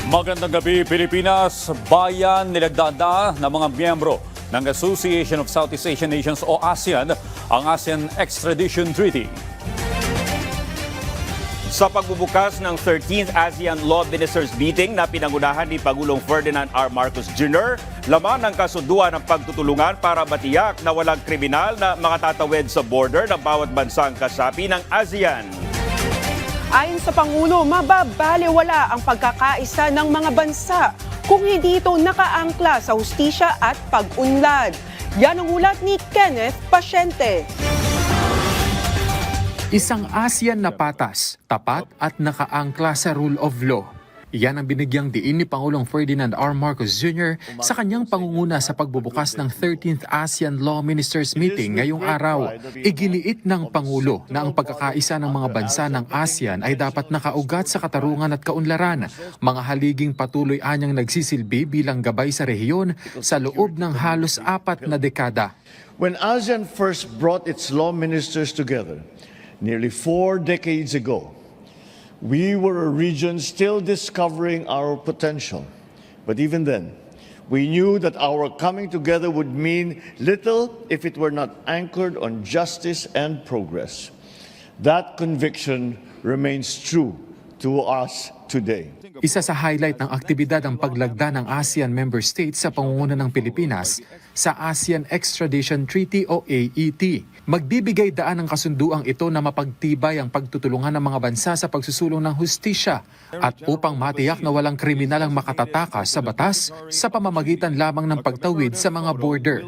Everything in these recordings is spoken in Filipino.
Magandang gabi, Pilipinas. Bayan nilagdaan na ng mga miyembro ng Association of Southeast Asian Nations o ASEAN ang ASEAN Extradition Treaty. Sa pagbubukas ng 13th ASEAN Law Ministers Meeting na pinangunahan ni Pangulong Ferdinand R. Marcos Jr., laman ng kasunduan ng pagtutulungan para matiyak na walang kriminal na makatatawid sa border ng bawat bansang kasapi ng ASEAN. Ayon sa Pangulo, mababaliwala ang pagkakaisa ng mga bansa kung hindi ito nakaangkla sa hustisya at pag-unlad. Yan ang ulat ni Kenneth Pasyente. Isang ASEAN na patas, tapat at nakaangkla sa rule of law. Iyan ang binigyang diin ni Pangulong Ferdinand R. Marcos Jr. sa kanyang pangunguna sa pagbubukas ng 13th ASEAN Law Ministers Meeting ngayong araw. Iginiit ng Pangulo na ang pagkakaisa ng mga bansa ng ASEAN ay dapat nakaugat sa katarungan at kaunlaran, mga haliging patuloy anyang nagsisilbi bilang gabay sa rehiyon sa loob ng halos 4 na dekada. When ASEAN first brought its law ministers together, nearly 4 decades ago, we were a region still discovering our potential. But even then, we knew that our coming together would mean little if it were not anchored on justice and progress. That conviction remains true to us today. Isa sa highlight ng aktibidad ang paglagda ng ASEAN member states sa pangunguna ng Pilipinas sa ASEAN Extradition Treaty o AET. Magbibigay daan ang kasunduang ito na mapagtibay ang pagtutulungan ng mga bansa sa pagsusulong ng hustisya at upang matiyak na walang kriminal ang makatatakas sa batas sa pamamagitan lamang ng pagtawid sa mga border.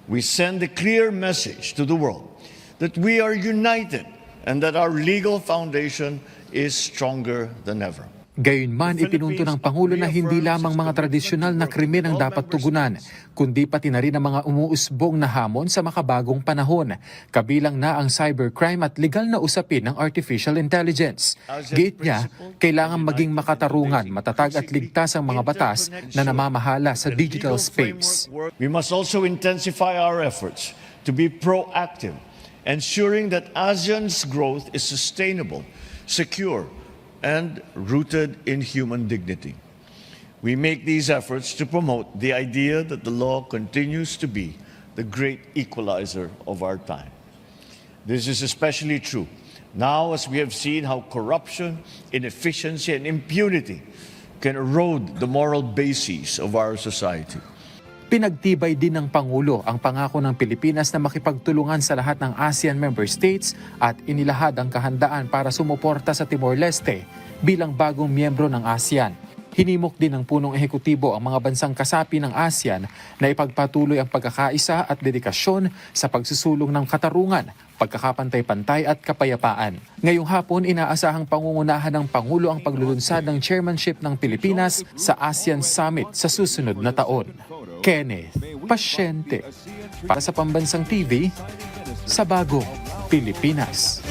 We send a clear message to the world that we are united and that our legal foundation is stronger than ever. Gayunman, ipinunto ng Pangulo na hindi lamang mga tradisyonal na krimen ang dapat tugunan, kundi pati na rin ang mga umuusbong na hamon sa makabagong panahon, kabilang na ang cybercrime at legal na usapin ng artificial intelligence. Giit niya, kailangan maging makatarungan, matatag at ligtas ang mga batas na namamahala sa digital space. We must also intensify our efforts to be proactive, ensuring that ASEAN's growth is sustainable, secure, and rooted in human dignity. We make these efforts to promote the idea that the law continues to be the great equalizer of our time. This is especially true now as we have seen how corruption, inefficiency, and impunity can erode the moral bases of our society. Pinagtibay din ng Pangulo ang pangako ng Pilipinas na makipagtulungan sa lahat ng ASEAN member states at inilahad ang kahandaan para sumuporta sa Timor-Leste bilang bagong miyembro ng ASEAN. Hinimok din ng punong ehekutibo ang mga bansang kasapi ng ASEAN na ipagpatuloy ang pagkakaisa at dedikasyon sa pagsusulong ng katarungan, pagkakapantay-pantay at kapayapaan. Ngayong hapon, inaasahang pangungunahan ng Pangulo ang paglulunsad ng chairmanship ng Pilipinas sa ASEAN Summit sa susunod na taon. Kenneth Pasyente para sa Pambansang TV sa Bagong Pilipinas.